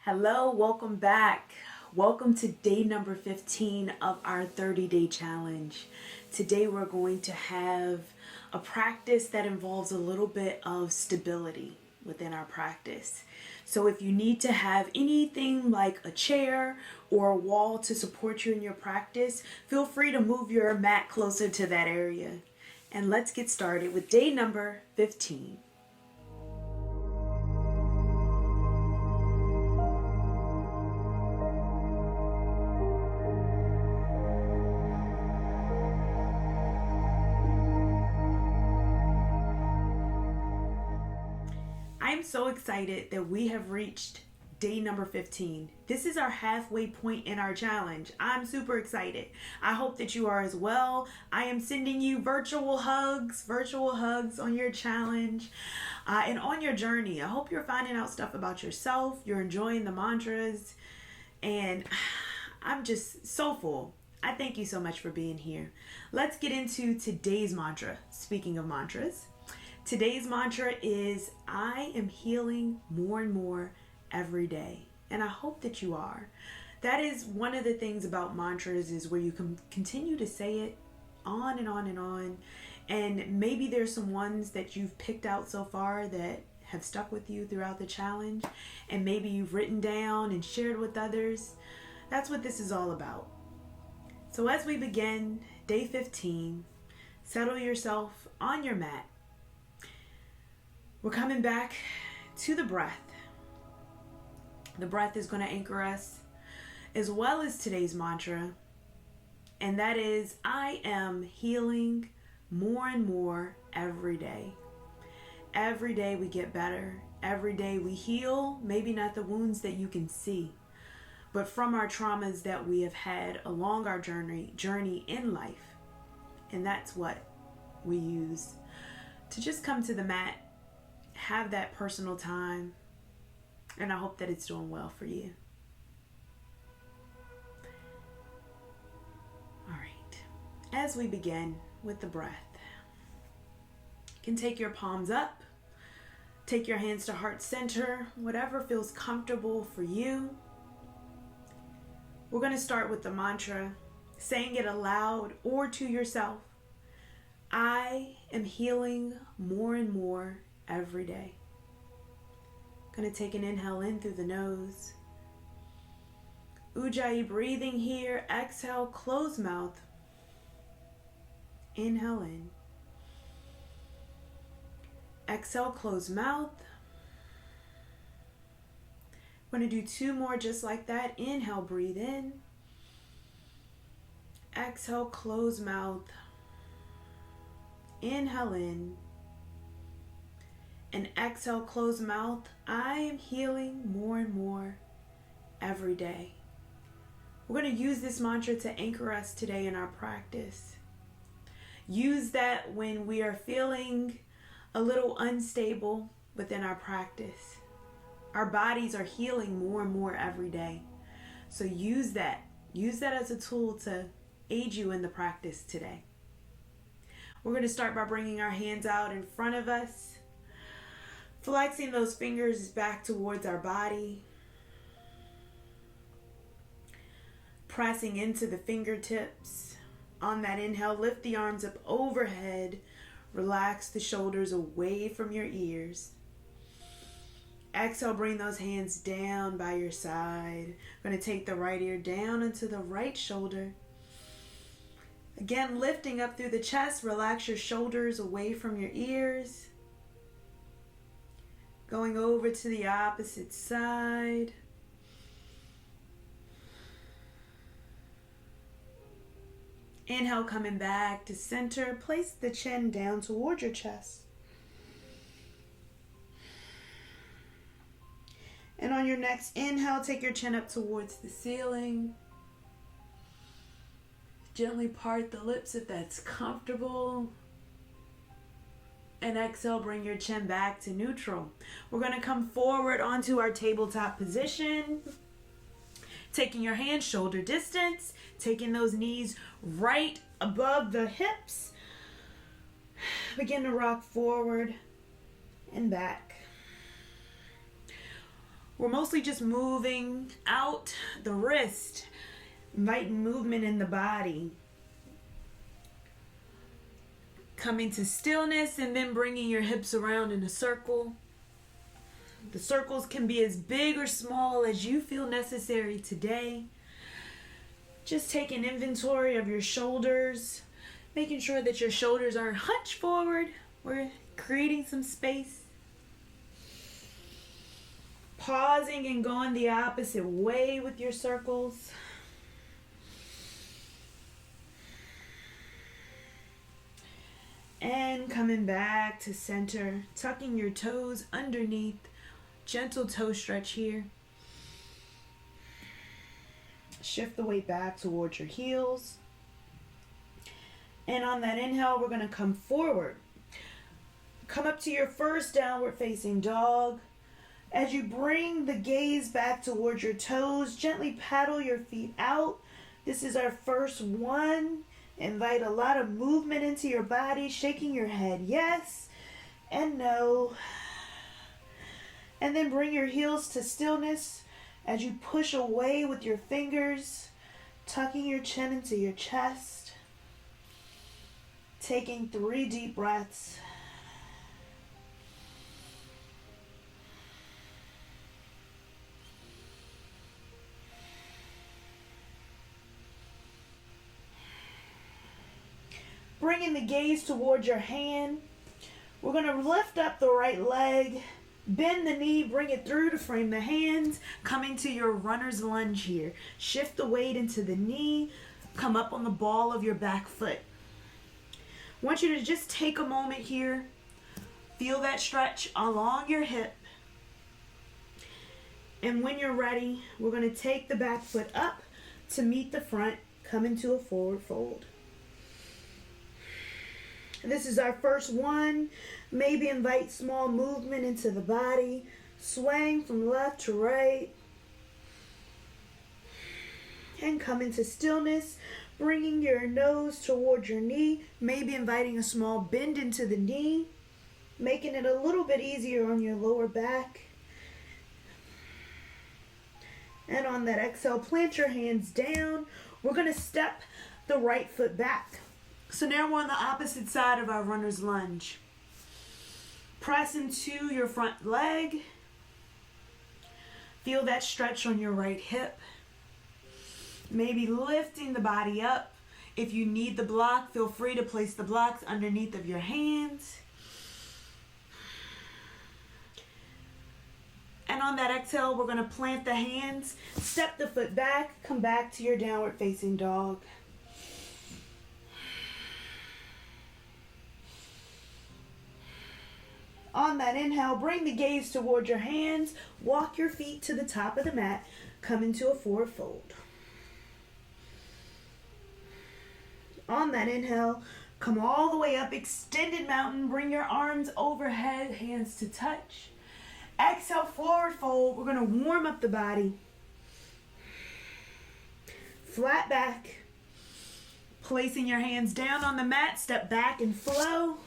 Hello, welcome back. Welcome to day number 15 of our 30-day challenge. Today we're going to have a practice that involves a little bit of stability within our practice. So if you need to have anything like a chair or a wall to support you in your practice, feel free to move your mat closer to that area. And let's get started with day number 15. I'm so excited that we have reached day number 15. This is our halfway point in our challenge. I'm super excited. I hope that you are as well. I am sending you virtual hugs on your challenge and on your journey. I hope you're finding out stuff about yourself. You're enjoying the mantras, and I'm just so full. I thank you so much for being here. Let's get into today's mantra. Speaking of mantras, today's mantra is, I am healing more and more every day. And I hope that you are. That is one of the things about mantras, is where you can continue to say it on and on and on. And maybe there's some ones that you've picked out so far that have stuck with you throughout the challenge. And maybe you've written down and shared with others. That's what this is all about. So as we begin day 15, settle yourself on your mat. We're coming back to the breath. The breath is going to anchor us, as well as today's mantra. And that is, I am healing more and more every day. Every day we get better. Every day we heal. Maybe not the wounds that you can see, but from our traumas that we have had along our journey in life. And that's what we use to just come to the mat, have that personal time, and I hope that it's doing well for you. All right, as we begin with the breath, you can take your palms up, take your hands to heart center, whatever feels comfortable for you. We're going to start with the mantra, saying it aloud or to yourself. I am healing more and more every day. Going to take an inhale in through the nose. Ujjayi breathing here. Exhale, close mouth. Inhale in. Exhale, close mouth. We're going to do two more just like that. Inhale, breathe in. Exhale, close mouth. Inhale in. And exhale, close mouth. I am healing more and more every day. We're going to use this mantra to anchor us today in our practice. Use that when we are feeling a little unstable within our practice. Our bodies are healing more and more every day. So use that. Use that as a tool to aid you in the practice today. We're going to start by bringing our hands out in front of us. Flexing those fingers back towards our body. Pressing into the fingertips. On that inhale, lift the arms up overhead. Relax the shoulders away from your ears. Exhale, bring those hands down by your side. Going to take the right ear down into the right shoulder. Again, lifting up through the chest. Relax your shoulders away from your ears. Going over to the opposite side. Inhale, coming back to center. Place the chin down towards your chest. And on your next inhale, take your chin up towards the ceiling. Gently part the lips if that's comfortable. And exhale, bring your chin back to neutral. We're going to come forward onto our tabletop position. Taking your hands shoulder distance. Taking those knees right above the hips. Begin to rock forward and back. We're mostly just moving out the wrist, inviting movement in the body. Coming to stillness and then bringing your hips around in a circle. The circles can be as big or small as you feel necessary today. Just take an inventory of your shoulders, making sure that your shoulders aren't hunched forward. We're creating some space. Pausing and going the opposite way with your circles. And coming back to center, tucking your toes underneath. Gentle toe stretch here. Shift the weight back towards your heels. And on that inhale, we're going to come forward. Come up to your first downward facing dog. As you bring the gaze back towards your toes, gently paddle your feet out. This is our first one. Invite a lot of movement into your body, shaking your head yes and no. And then bring your heels to stillness as you push away with your fingers, tucking your chin into your chest. Taking 3 deep breaths. Bringing the gaze towards your hand. We're going to lift up the right leg, bend the knee, bring it through to frame the hands, coming to your runner's lunge here. Shift the weight into the knee, come up on the ball of your back foot. I want you to just take a moment here, feel that stretch along your hip. And when you're ready, we're going to take the back foot up to meet the front, come into a forward fold. This is our first one. Maybe invite small movement into the body, swaying from left to right. And come into stillness, bringing your nose towards your knee, maybe inviting a small bend into the knee, making it a little bit easier on your lower back. And on that exhale, plant your hands down. We're going to step the right foot back. So now we're on the opposite side of our runner's lunge. Press into your front leg. Feel that stretch on your right hip. Maybe lifting the body up. If you need the block, feel free to place the blocks underneath of your hands. And on that exhale, we're going to plant the hands, step the foot back, come back to your downward facing dog. On that inhale, bring the gaze towards your hands, walk your feet to the top of the mat, come into a forward fold. On that inhale, come all the way up, extended mountain, bring your arms overhead, hands to touch. Exhale, forward fold. We're going to warm up the body. Flat back. Placing your hands down on the mat, step back and flow.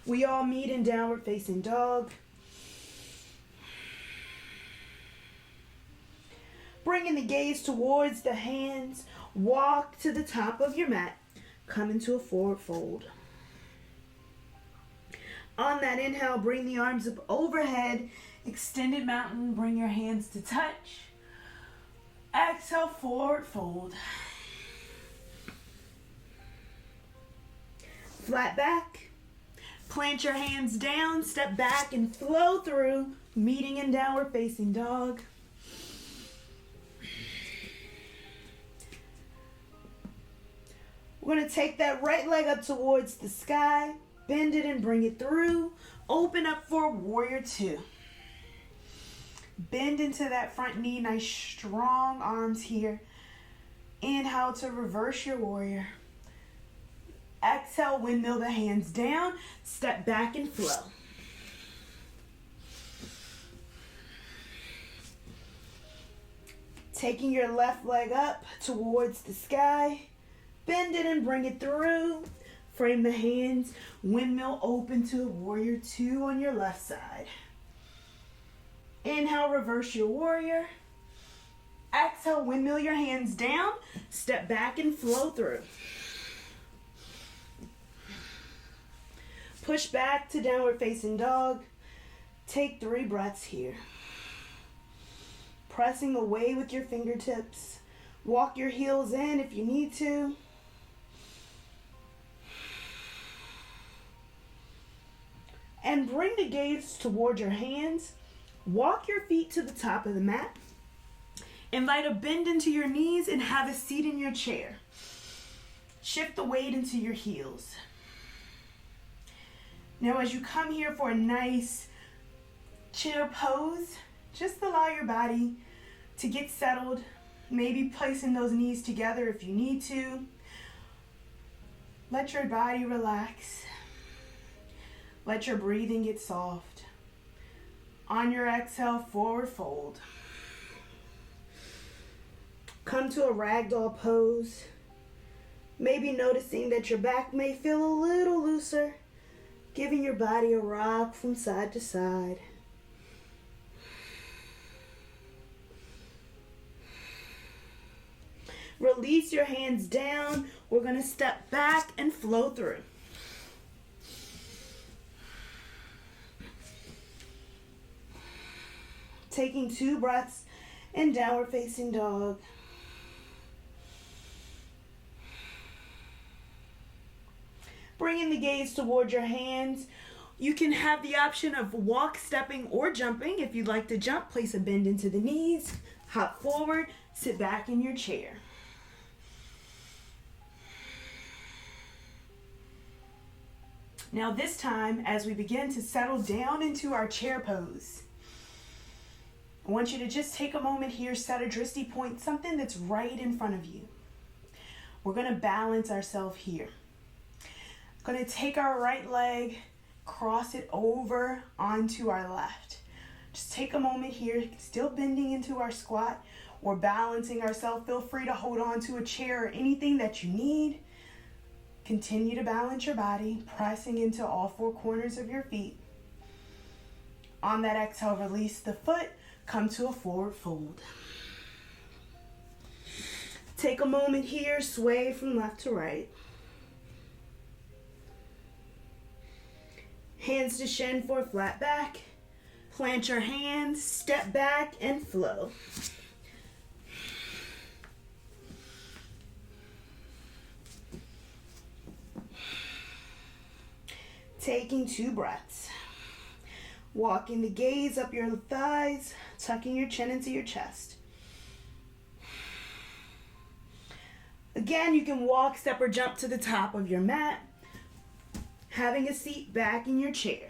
We all meet in downward facing dog. Bringing the gaze towards the hands, walk to the top of your mat, come into a forward fold. On that inhale, bring the arms up overhead, extended mountain, bring your hands to touch. Exhale, forward fold. Flat back. Plant your hands down, step back and flow through, meeting in downward facing dog. We're going to take that right leg up towards the sky, bend it and bring it through. Open up for warrior two. Bend into that front knee, nice strong arms here. Inhale to reverse your warrior. Exhale, windmill the hands down, step back and flow. Taking your left leg up towards the sky, bend it and bring it through. Frame the hands, windmill open to warrior two on your left side. Inhale, reverse your warrior. Exhale, windmill your hands down, step back and flow through. Push back to downward facing dog. Take 3 breaths here. Pressing away with your fingertips. Walk your heels in if you need to. And bring the gaze toward your hands. Walk your feet to the top of the mat. Invite a bend into your knees and have a seat in your chair. Shift the weight into your heels. Now as you come here for a nice chair pose, just allow your body to get settled. Maybe placing those knees together if you need to. Let your body relax. Let your breathing get soft. On your exhale, forward fold. Come to a ragdoll pose. Maybe noticing that your back may feel a little looser, giving your body a rock from side to side. Release your hands down. We're going to step back and flow through. Taking 2 breaths in downward facing dog. Bringing the gaze toward your hands. You can have the option of walk, stepping, or jumping. If you'd like to jump, place a bend into the knees. Hop forward, sit back in your chair. Now this time, as we begin to settle down into our chair pose, I want you to just take a moment here, set a drishti point, something that's right in front of you. We're going to balance ourselves here. Going to take our right leg, cross it over onto our left. Just take a moment here, still bending into our squat or balancing ourselves. Feel free to hold on to a chair or anything that you need. Continue to balance your body, pressing into all 4 corners of your feet. On that exhale, release the foot, come to a forward fold. Take a moment here, sway from left to right. Hands to shin for a flat back. Plant your hands, step back and flow. Taking 2 breaths. Walking the gaze up your thighs, tucking your chin into your chest. Again, you can walk, step, or jump to the top of your mat, having a seat back in your chair.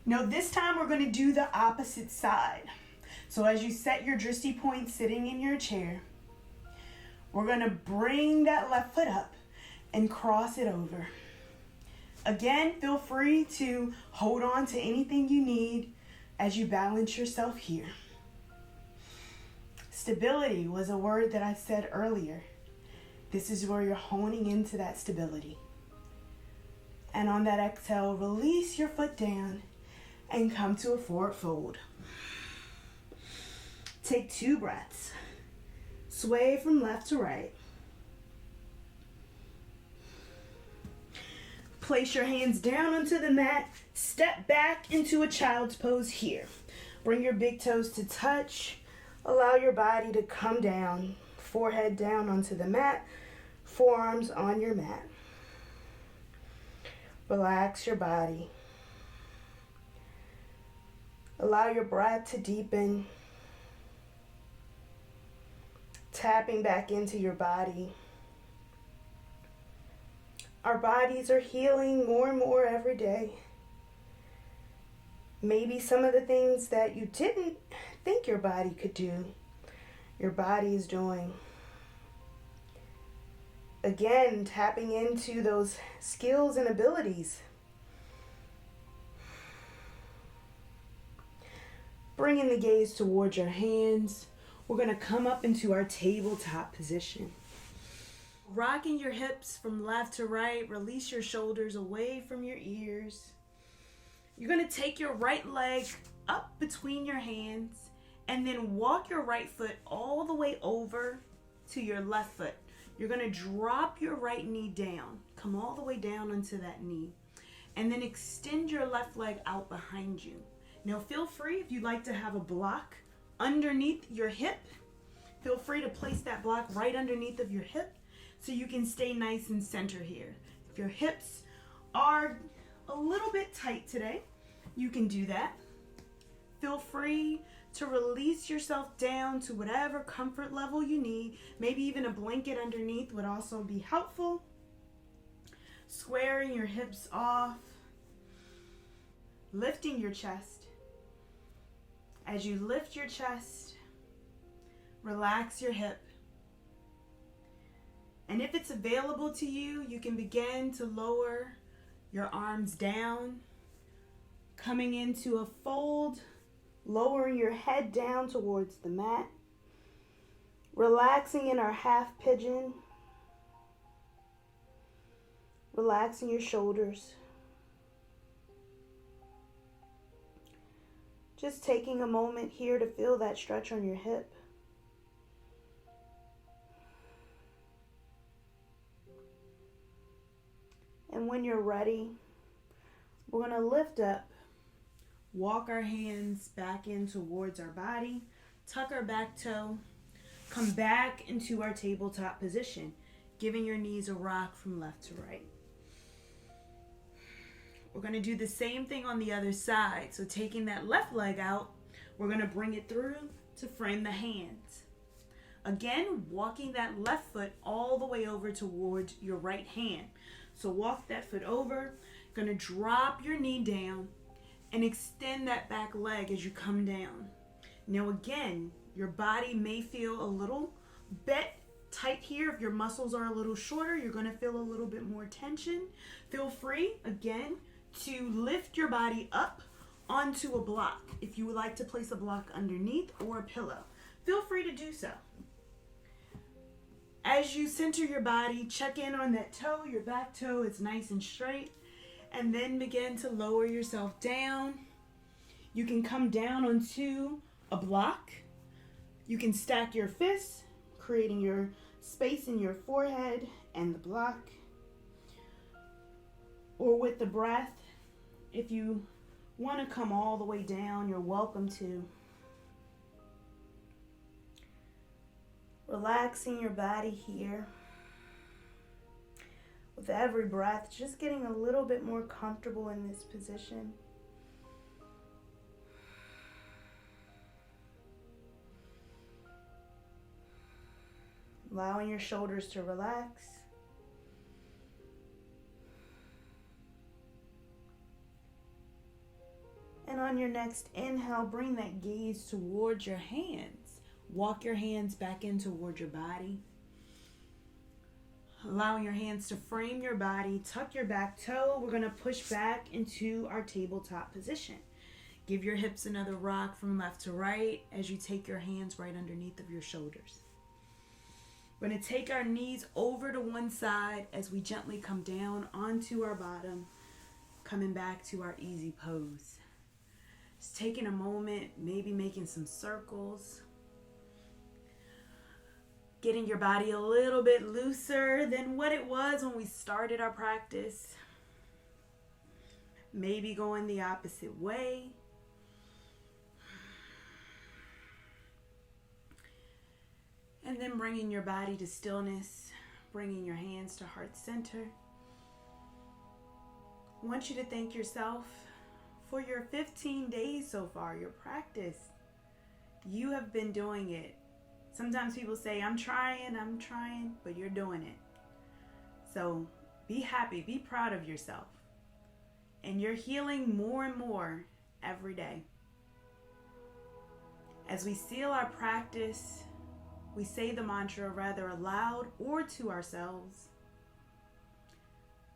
Now this time we're going to do the opposite side. So as you set your drishti point sitting in your chair, we're going to bring that left foot up and cross it over. Again, feel free to hold on to anything you need as you balance yourself here. Stability was a word that I said earlier. This is where you're honing into that stability. And on that exhale, release your foot down and come to a forward fold. Take 2 breaths. Sway from left to right. Place your hands down onto the mat. Step back into a child's pose here. Bring your big toes to touch. Allow your body to come down. Forehead down onto the mat. Forearms on your mat. Relax your body. Allow your breath to deepen. Tapping back into your body. Our bodies are healing more and more every day. Maybe some of the things that you didn't think your body could do, your body is doing. Again, tapping into those skills and abilities. Bringing the gaze towards your hands. We're going to come up into our tabletop position. Rocking your hips from left to right. Release your shoulders away from your ears. You're going to take your right leg up between your hands and then walk your right foot all the way over to your left foot. You're going to drop your right knee down. Come all the way down onto that knee. And then extend your left leg out behind you. Now feel free, if you'd like to have a block underneath your hip, feel free to place that block right underneath of your hip so you can stay nice and center here. If your hips are a little bit tight today, you can do that. Feel free to release yourself down to whatever comfort level you need. Maybe even a blanket underneath would also be helpful. Squaring your hips off. Lifting your chest. As you lift your chest, relax your hip. And if it's available to you, you can begin to lower your arms down, coming into a fold, lowering your head down towards the mat, relaxing in our half pigeon, relaxing your shoulders. Just taking a moment here to feel that stretch on your hip. And when you're ready, we're going to lift up, walk our hands back in towards our body, tuck our back toe, come back into our tabletop position, giving your knees a rock from left to right. We're going to do the same thing on the other side. So taking that left leg out, we're going to bring it through to frame the hands. Again, walking that left foot all the way over towards your right hand. So walk that foot over, going to drop your knee down and extend that back leg as you come down. Now again, your body may feel a little bit tight here. If your muscles are a little shorter, you're going to feel a little bit more tension. Feel free, again, to lift your body up onto a block. If you would like to place a block underneath or a pillow, feel free to do so. As you center your body, check in on that toe. Your back toe is nice and straight. And then begin to lower yourself down. You can come down onto a block. You can stack your fists, creating your space in your forehead and the block. Or with the breath, if you want to come all the way down, you're welcome to. Relaxing your body here. With every breath, just getting a little bit more comfortable in this position. Allowing your shoulders to relax. And on your next inhale, bring that gaze towards your hands. Walk your hands back in toward your body. Allowing your hands to frame your body. Tuck your back toe. We're going to push back into our tabletop position. Give your hips another rock from left to right as you take your hands right underneath of your shoulders. We're going to take our knees over to one side as we gently come down onto our bottom, coming back to our easy pose. Just taking a moment, maybe making some circles. Getting your body a little bit looser than what it was when we started our practice. Maybe going the opposite way. And then bringing your body to stillness, bringing your hands to heart center. I want you to thank yourself for your 15 days so far, your practice. You have been doing it. Sometimes people say, I'm trying, but you're doing it. So be happy, be proud of yourself. And you're healing more and more every day. As we seal our practice, we say the mantra rather aloud or to ourselves.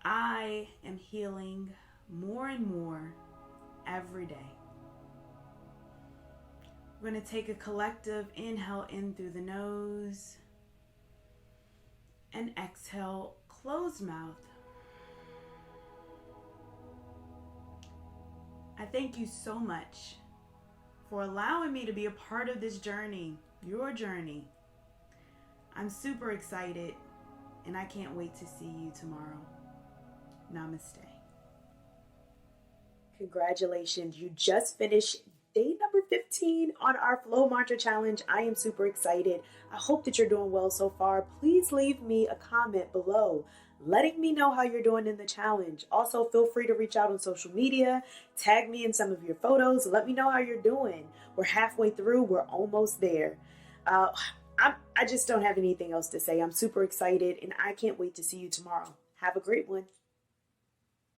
I am healing more and more every day. We're going to take a collective inhale in through the nose And exhale, closed mouth. I thank you so much for allowing me to be a part of this journey, your journey. I'm super excited and I can't wait to see you tomorrow. Namaste. Congratulations, you just finished day number 15 on our Flow Mantra Challenge. I am super excited. I hope that you're doing well so far. Please leave me a comment below letting me know how you're doing in the challenge. Also, feel free to reach out on social media, tag me in some of your photos, let me know how you're doing. We're halfway through, we're almost there. I just don't have anything else to say. I'm super excited and I can't wait to see you tomorrow. Have a great one.